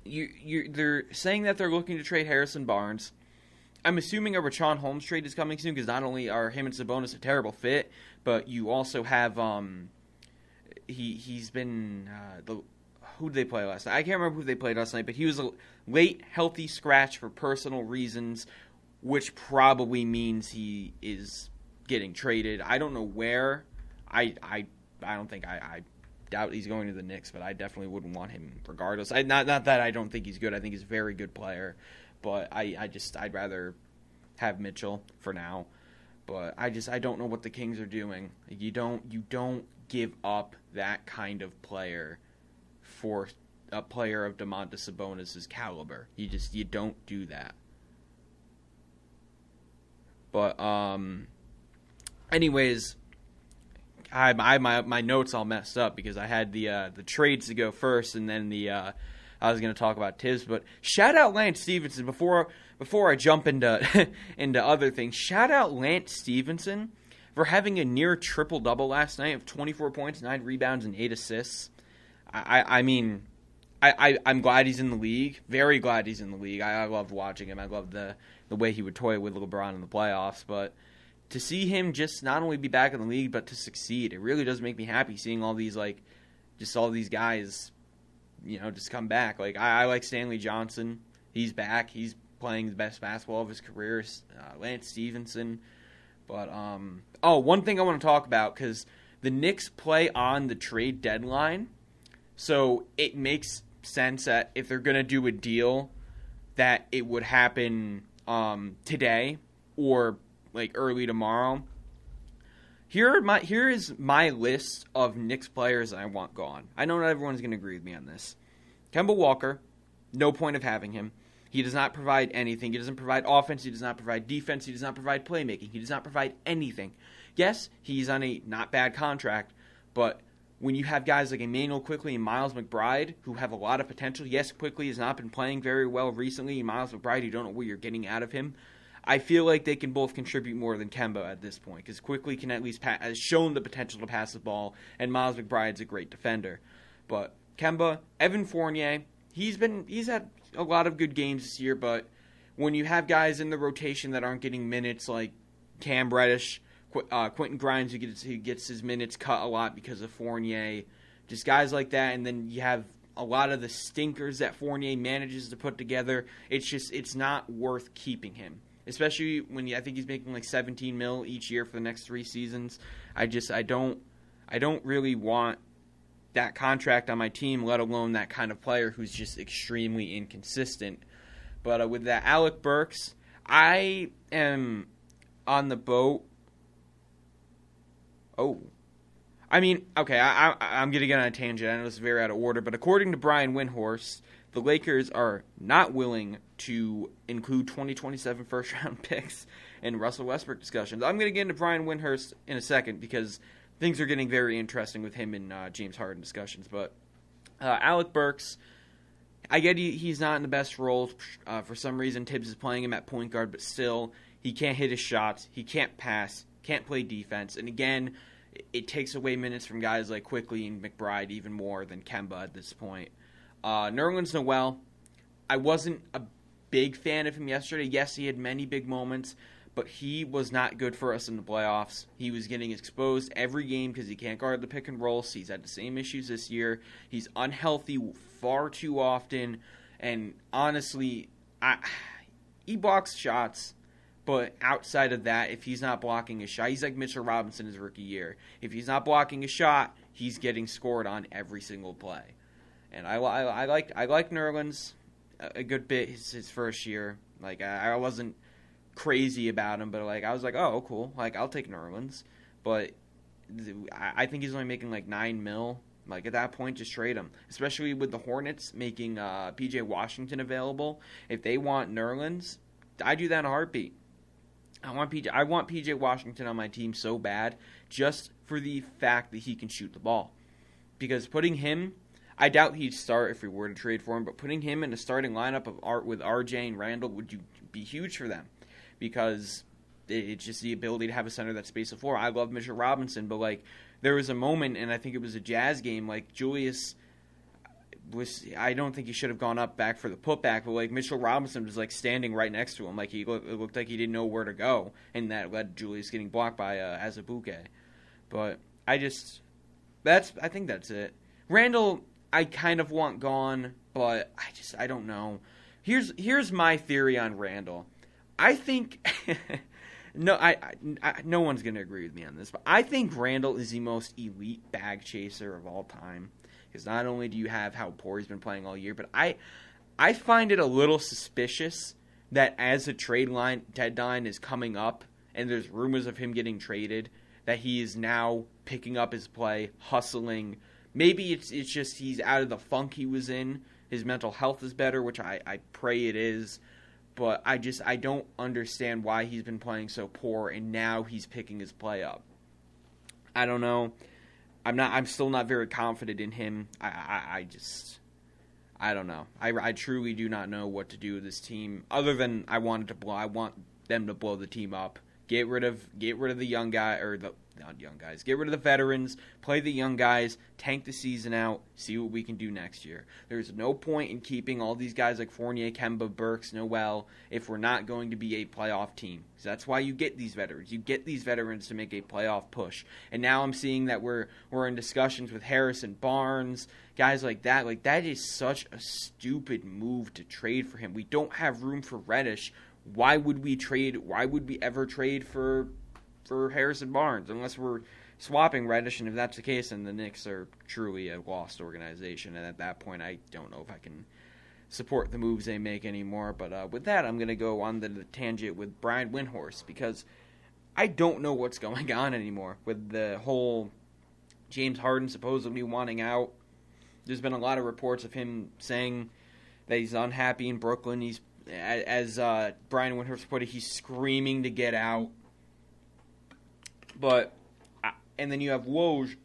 they're saying that they're looking to trade Harrison Barnes. I'm assuming a Rashawn Holmes trade is coming soon, because not only are him and Sabonis a terrible fit, but you also have he's been who did they play last night? I can't remember who they played last night, but he was a late healthy scratch for personal reasons, which probably means he is getting traded. I don't know where. I don't think I doubt he's going to the Knicks, but I definitely wouldn't want him regardless. Not that I don't think he's good. I think he's a very good player, but I'd rather have Mitchell for now. But I don't know what the Kings are doing. You don't give up that kind of player for a player of Domantas Sabonis' caliber. You don't do that. But anyways, my notes all messed up because I had the trades to go first, and then I was going to talk about Tibbs. But shout out Lance Stevenson before I jump into into other things. Shout out Lance Stevenson for having a near triple double last night of 24 points, 9 rebounds, and 8 assists. I mean, I'm glad he's in the league. Very glad he's in the league. I loved watching him. I loved the way he would toy with LeBron in the playoffs. But to see him just not only be back in the league, but to succeed, it really does make me happy seeing all these all these guys, just come back. Like I like Stanley Johnson. He's back. He's playing the best basketball of his career. Lance Stevenson. But one thing I want to talk about, because the Knicks play on the trade deadline. So it makes sense that if they're going to do a deal, that it would happen today or like early tomorrow. Here is my list of Knicks players I want gone. I know not everyone's going to agree with me on this. Kemba Walker, no point of having him. He does not provide anything. He doesn't provide offense. He does not provide defense. He does not provide playmaking. He does not provide anything. Yes, he's on a not bad contract, but when you have guys like Emmanuel Quickley and Miles McBride, who have a lot of potential, yes, Quickley has not been playing very well recently, and Miles McBride, you don't know what you're getting out of him, I feel like they can both contribute more than Kemba at this point, because Quickley can at least has shown the potential to pass the ball, and Miles McBride's a great defender. But Kemba, Evan Fournier, he's had a lot of good games this year, but when you have guys in the rotation that aren't getting minutes like Cam Reddish, Quentin Grimes, who gets his minutes cut a lot because of Fournier, just guys like that, and then you have a lot of the stinkers that Fournier manages to put together. It's not worth keeping him, especially when I think he's making like $17 million each year for the next 3 seasons. I don't really want that contract on my team, let alone that kind of player who's just extremely inconsistent. But with that, Alec Burks, I am on the boat. Oh. I mean, okay, I'm going to get on a tangent. I know this is very out of order, but according to Brian Windhorst, the Lakers are not willing to include 2027 first-round picks in Russell Westbrook discussions. I'm going to get into Brian Windhorst in a second because things are getting very interesting with him and James Harden discussions. But Alec Burks, I get he's not in the best role. For some reason, Tibbs is playing him at point guard, but still, he can't hit his shots. He can't pass, can't play defense. And again, it takes away minutes from guys like Quickly and McBride even more than Kemba at this point. Nerlens Noel, I wasn't a big fan of him yesterday. Yes, he had many big moments, but he was not good for us in the playoffs. He was getting exposed every game because he can't guard the pick and roll. So he's had the same issues this year. He's unhealthy far too often, and honestly, he blocks shots. But outside of that, if he's not blocking a shot, he's like Mitchell Robinson his rookie year. If he's not blocking a shot, he's getting scored on every single play. And I like Nerlens a good bit his first year. Like I wasn't crazy about him, but like I was like, oh cool, like I'll take Nerlens. But I think he's only making like $9 million. Like at that point, just trade him. Especially with the Hornets making PJ Washington available. If they want Nerlens, I do that in a heartbeat. I want PJ Washington on my team so bad, just for the fact that he can shoot the ball. Because putting him, I doubt he'd start if we were to trade for him, but putting him in a starting lineup with RJ and Randall would be huge for them. Because it's just the ability to have a center that spaces the floor. I love Mitchell Robinson, but like there was a moment, and I think it was a Jazz game, like Julius I don't think he should have gone up back for the putback, but like Mitchell Robinson was like standing right next to him, like it looked like he didn't know where to go, and that led Julius getting blocked by Azubuike. But I think that's it. Randall, I kind of want gone, but I don't know. Here's my theory on Randall. I think no one's gonna agree with me on this, but I think Randall is the most elite bag chaser of all time. Because not only do you have how poor he's been playing all year, but I find it a little suspicious that as the trade deadline is coming up and there's rumors of him getting traded, that he is now picking up his play, hustling. Maybe it's just he's out of the funk he was in. His mental health is better, which I pray it is. But I don't understand why he's been playing so poor and now he's picking his play up. I don't know. I'm still not very confident in him. I don't know. I truly do not know what to do with this team other than I want them to blow the team up. Get rid of the young guy or not young guys. Get rid of the veterans. Play the young guys. Tank the season out. See what we can do next year. There's no point in keeping all these guys like Fournier, Kemba, Burks, Noel if we're not going to be a playoff team. So that's why you get these veterans. You get these veterans to make a playoff push. And now I'm seeing that we're in discussions with Harrison Barnes, guys like that. Like that is such a stupid move to trade for him. We don't have room for Reddish. Why would we ever trade for Harrison Barnes unless we're swapping Reddish? And if that's the case, then the Knicks are truly a lost organization. And at that point, I don't know if I can support the moves they make anymore. But with that, I'm going to go on the tangent with Brian Windhorst because I don't know what's going on anymore with the whole James Harden supposedly wanting out. There's been a lot of reports of him saying that he's unhappy in Brooklyn. He's as Brian Windhorst put it, he's screaming to get out. But and then you have Woj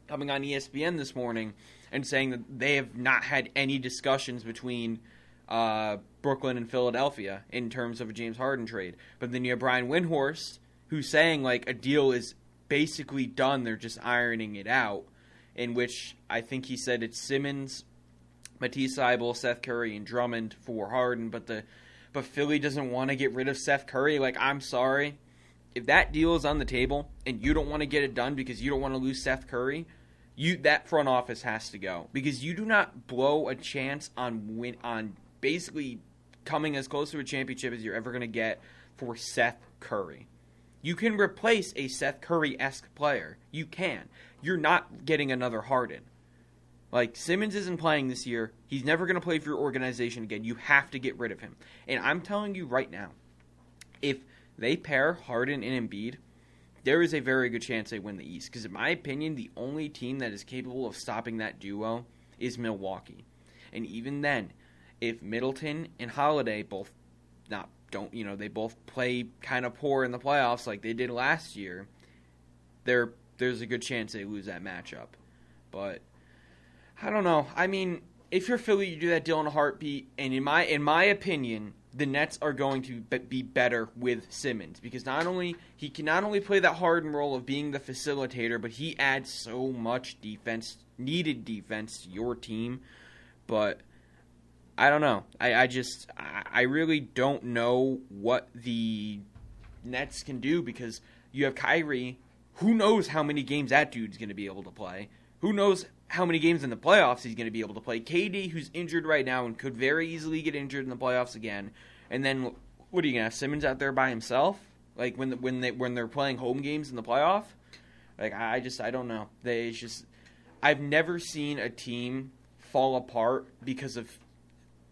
coming on ESPN this morning and saying that they have not had any discussions between Brooklyn and Philadelphia in terms of a James Harden trade. But then you have Brian Windhorst who's saying like a deal is basically done. They're just ironing it out. In which I think he said it's Simmons, Matisse Thybulle, Seth Curry, and Drummond for Harden. But Philly doesn't want to get rid of Seth Curry. Like I'm sorry. If that deal is on the table and you don't want to get it done because you don't want to lose Seth Curry, that front office has to go because you do not blow a chance on basically coming as close to a championship as you're ever going to get for Seth Curry. You can replace a Seth Curry-esque player. You can. You're not getting another Harden. Like, Simmons isn't playing this year. He's never going to play for your organization again. You have to get rid of him. And I'm telling you right now, if they pair Harden and Embiid, there is a very good chance they win the East. Because in my opinion, the only team that is capable of stopping that duo is Milwaukee. And even then, if Middleton and Holiday both they both play kind of poor in the playoffs like they did last year, there's a good chance they lose that matchup. But I don't know. I mean, if you're Philly, you do that deal in a heartbeat. And in my opinion, the Nets are going to be better with Simmons, because he can not only play that Harden role of being the facilitator, but he adds so much needed defense to your team. But I don't know. I really don't know what the Nets can do, because you have Kyrie. Who knows how many games that dude's going to be able to play? Who knows how many games in the playoffs he's going to be able to play? KD, who's injured right now and could very easily get injured in the playoffs again. And then, what are you going to have Simmons out there by himself? Like when they're playing home games in the playoff? Like I don't know. I've never seen a team fall apart because of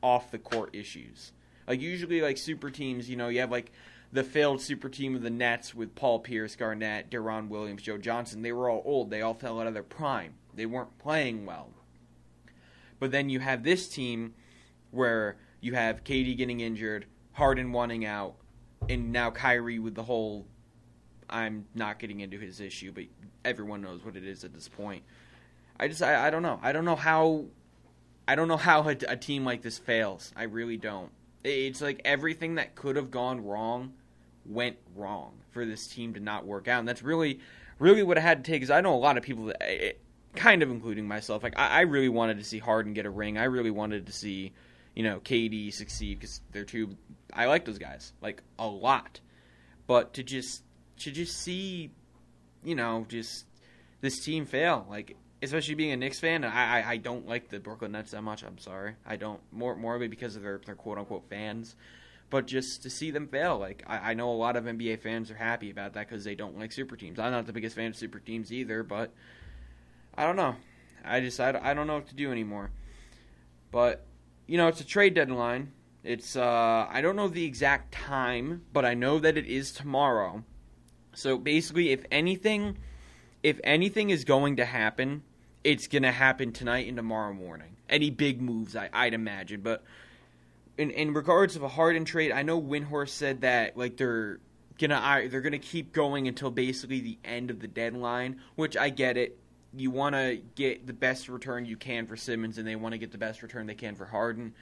off the court issues. Like usually, like super teams, you have like the failed super team of the Nets with Paul Pierce, Garnett, Deron Williams, Joe Johnson. They were all old. They all fell out of their prime. They weren't playing well. But then you have this team where you have KD getting injured, Harden wanting out, and now Kyrie with the whole, I'm not getting into his issue, but everyone knows what it is at this point. I don't know. I don't know how a team like this fails. I really don't. It's like everything that could have gone wrong went wrong for this team to not work out. And that's really, really what it had to take, because I know a lot of people, that, kind of including myself, like I really wanted to see Harden get a ring. I really wanted to see, KD succeed, because they're two, I like those guys, like, a lot. But to just see, just this team fail, like, especially being a Knicks fan, I don't like the Brooklyn Nets that much. I'm sorry. I don't. More of it because of their quote-unquote fans. But just to see them fail, like, I know a lot of NBA fans are happy about that because they don't like super teams. I'm not the biggest fan of super teams either, but I don't know. I don't know what to do anymore. But, it's a trade deadline. It's, I don't know the exact time, but I know that it is tomorrow. So basically, if anything is going to happen, it's going to happen tonight and tomorrow morning. Any big moves, I'd imagine. But in regards of a Harden trade, I know Windhorst said that like they're gonna keep going until basically the end of the deadline, which I get it. You want to get the best return you can for Simmons, and they want to get the best return they can for Harden.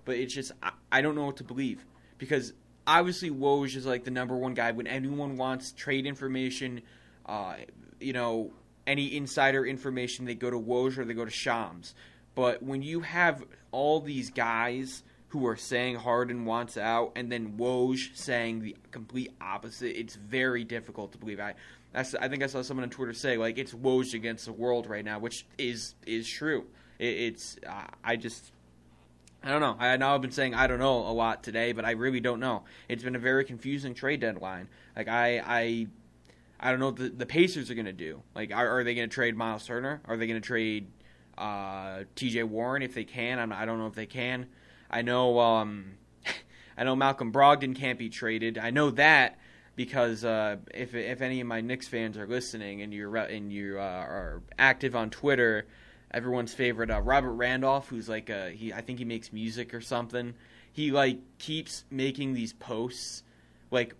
But it's just I don't know what to believe, because obviously Woj is like the number one guy when anyone wants trade information. Any insider information, they go to Woj or they go to Shams. But when you have all these guys who are saying Harden wants out, and then Woj saying the complete opposite, it's very difficult to believe. I think I saw someone on Twitter say, like, it's Woj against the world right now, which is true. I don't know. I know I've been saying I don't know a lot today, but I really don't know. It's been a very confusing trade deadline. Like, I don't know what the Pacers are going to do. Like, are they going to trade Miles Turner? Are they going to trade T.J. Warren if they can? I don't know if they can. I know Malcolm Brogdon can't be traded. I know that because if any of my Knicks fans are listening and you are active on Twitter, everyone's favorite Robert Randolph, who's like I think he makes music or something. He like keeps making these posts like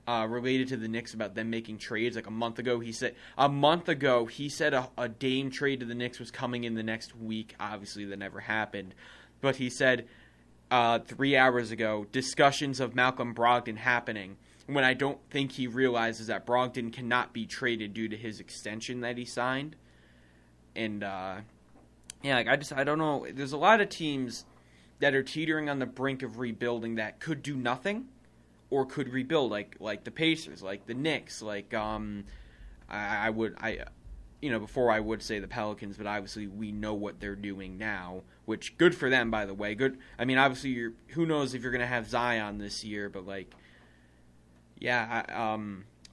related to the Knicks about them making trades. Like a month ago he said a Dame trade to the Knicks was coming in the next week. Obviously that never happened. But he said 3 hours ago, discussions of Malcolm Brogdon happening, when I don't think he realizes that Brogdon cannot be traded due to his extension that he signed. And, I don't know. There's a lot of teams that are teetering on the brink of rebuilding that could do nothing or could rebuild, like the Pacers, like the Knicks, like, before I would say the Pelicans, but obviously we know what they're doing now, which good for them, by the way. Good. I mean, obviously, who knows if you're going to have Zion this year, but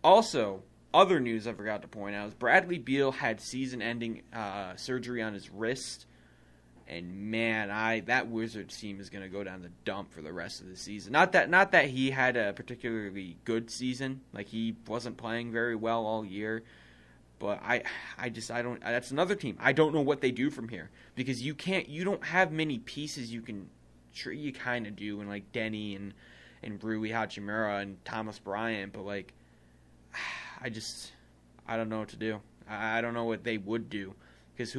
also, other news I forgot to point out is Bradley Beal had season-ending surgery on his wrist. And man, that Wizards team is going to go down the dump for the rest of the season. Not that he had a particularly good season, like he wasn't playing very well all year. But I don't. That's another team. I don't know what they do from here because you don't have many pieces you can. Sure, you kind of do, and like Denny and Rui Hachimura and Thomas Bryant, but like I don't know what to do. I don't know what they would do because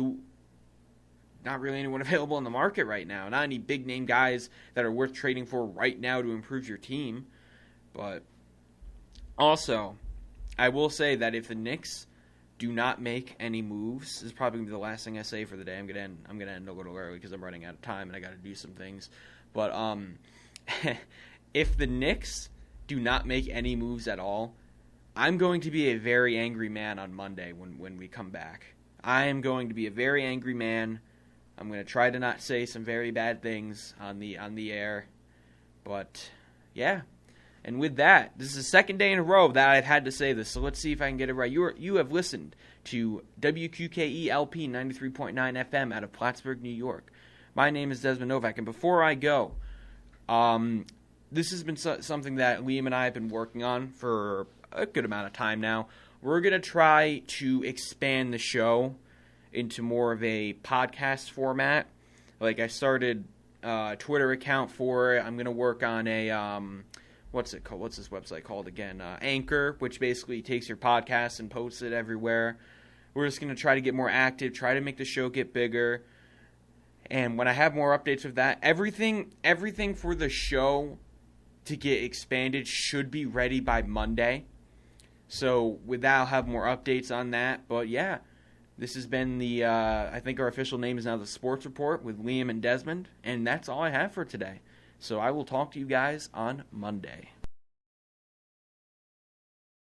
not really anyone available in the market right now. Not any big name guys that are worth trading for right now to improve your team. But also, I will say that if the Knicks do not make any moves, this is probably going to be the last thing I say for the day. I'm gonna end a little early because I'm running out of time and I got to do some things. But if the Knicks do not make any moves at all, I'm going to be a very angry man on Monday when we come back. I am going to be a very angry man. I'm going to try to not say some very bad things on the air. But, yeah. And with that, this is the second day in a row that I've had to say this, so let's see if I can get it right. You have listened to WQKE LP 93.9 FM out of Plattsburgh, New York. My name is Desmond Novak, and before I go, this has been something that Liam and I have been working on for a good amount of time now. We're going to try to expand the show into more of a podcast format. Like, I started a Twitter account for it. I'm going to work on a, what's it called? What's this website called again? Anchor, which basically takes your podcast and posts it everywhere. We're just going to try to get more active, try to make the show get bigger. And when I have more updates of that, everything for the show to get expanded should be ready by Monday. So with that, I'll have more updates on that. But yeah, this has been the, I think our official name is now the Sports Report with Liam and Desmond. And that's all I have for today. So I will talk to you guys on Monday.